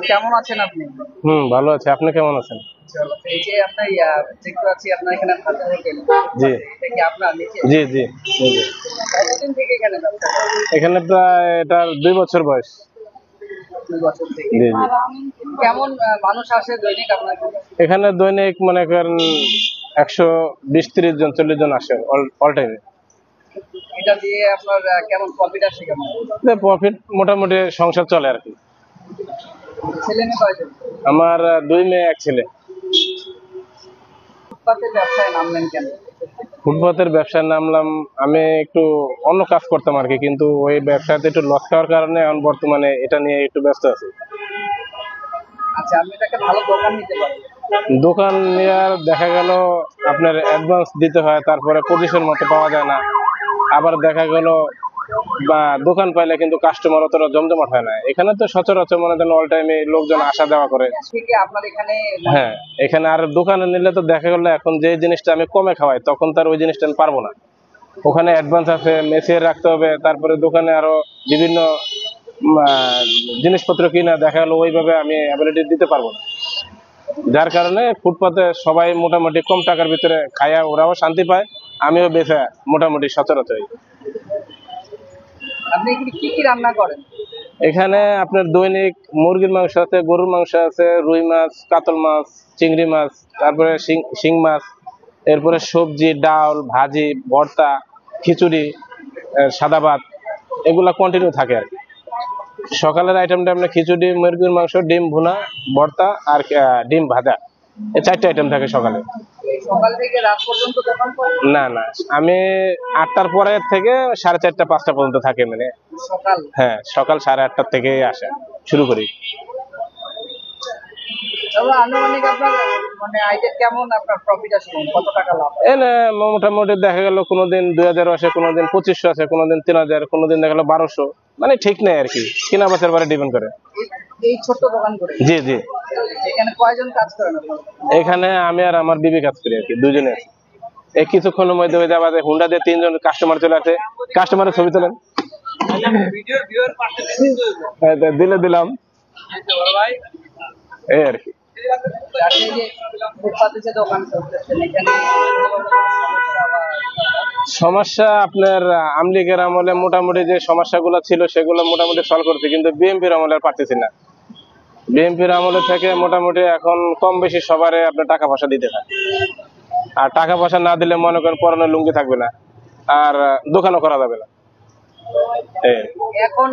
কেমন আছেন আপনি? ভালো আছে। আপনি কেমন আছেন? এই যে আপনার দেখতে পাচ্ছি আপনার এখানে ভাতের হোটেল। জি এটা কি আপনার নিচে? জি জি জি জি। কতদিন থেকে এখানে ব্যবসা করেন? এখানে প্রায় এটার 2 বছর বয়স। 2 বছর থেকে। জি জি। কেমন মানুষ আসে দৈনিক আপনার এখানে? এখানে দৈনিক মনে করেন 120-30 জন 40 জন আসে অল টাইমে। এটা দিয়ে আপনার কেমন প্রফিট আসে কেমন? প্রফিট মোটামুটি সংসার চলে আর কি। ছেলে মেয়ে কয়জন? আমার 2 মেয়ে 1 ছেলে। ফুটপাতের ব্যবসায় নামলেন কেন? ফুটপাতের ব্যবসায় নামলাম, আমি একটু অন্য কাজ করতাম আর কি, কিন্তু ওই ব্যবসাতে একটু লস খাওয়ার কারণে এখন বর্তমানে এটা নিয়ে একটু ব্যস্ত আছি। আচ্ছা, আপনি একটা ভালো দোকান নিতে পারেন। দোকান নেওয়ার দেখা গেল আপনার অ্যাডভান্স দিতে হয়, তারপরে পজিশন মতো পাওয়া যায় না। আবার দেখা গেল বা দোকান পাইলে কিন্তু কাস্টমার অতটা জমজমাট হয় না। এখানে তো সচরাচর মনে করেন অল টাইমে লোকজন আসা যাওয়া করে। থেকে আপনার এখানে হ্যাঁ, এখানে আর দোকানে নিলে তো দেখা গেল এখন যে জিনিসটা আমি কমে খাওয়াই তখন তার ওই জিনিসটা আমি পারবো না। ওখানে অ্যাডভান্স আছে, মেসিয়ে রাখতে হবে, তারপরে দোকানে আরো বিভিন্ন জিনিসপত্র কিনা দেখা গেলো ওইভাবে আমি অ্যাবিলিটি দিতে পারবো না। যার কারণে ফুটপাতে সবাই মোটামুটি কম টাকার ভিতরে খায়া ওরাও শান্তি পায়, আমিও বেঁচে মোটামুটি সচরাচর। আপনি এখানে কি কি রান্না করেন? এখানে আপনার দৈনিক মুরগির মাংস আছে, গরুর মাংস আছে, রুই মাছ, কাতল মাছ, চিংড়ি মাছ, তারপরে শিং মাছ, এরপরে সবজি, ডাল, ভাজি, ভর্তা, খিচুড়ি, সাদা ভাত, এগুলা কন্টিনিউ থাকে আর কি। সকালের আইটেমটা আপনার খিচুড়ি, মুরগির মাংস, ডিম ভুনা, ভর্তা আর ডিম ভাজা, এই 4টে আইটেম থাকে সকালে। সকাল থেকে রাত পর্যন্ত দোকান করেন? না না, আমি 8টার পরে থেকে 4:30-5টা পর্যন্ত থাকে, মানে সকাল? হ্যাঁ, সকাল 8:30টার থেকে আসা শুরু করি। আনুমানিক আপনার মানে আইডিয়া কেমন, আপনার প্রফিট আসে কত টাকা লাভ? এনে মোটামুটি দেখা গেল কোনোদিন 2000 আসে, কোনোদিন 2500 আসে, কোনোদিন 3000, কোনোদিন দেখা গেল 1200, মানে ঠিক নেই আর কি, কিনা বেচার পরে ডিপেন্ড করে। এই ছোট্ট দোকান করে? জি জি। এখানে কয়জন কাজ করেন আপনারা? এখানে আমি আর আমার বিবি কাজ করি আর কি, দুজনে আছি। এই কিছুক্ষণের মধ্যে ওই যাবা হুন্ডা দিয়ে 3জন কাস্টমার চলে আসে, কাস্টমারের ছবি তোলেন, দিলে দিলাম, এই আর কি। সমস্যা আপনার আমলিগের আমলে মোটামুটি যে সমস্যাগুলো ছিল সেগুলো মোটামুটি সলভ করছে, কিন্তু বিএনপির আমলে আর পারতেছি না। বিএনপির আমলে থেকে মোটামুটি এখন কম বেশি সবারে আপনার টাকা পয়সা দিতে হয়, আর টাকা পয়সা না দিলে মনে করেন পরনে লুঙ্গি থাকবে না, আর দোকানও করা যাবে না। এখন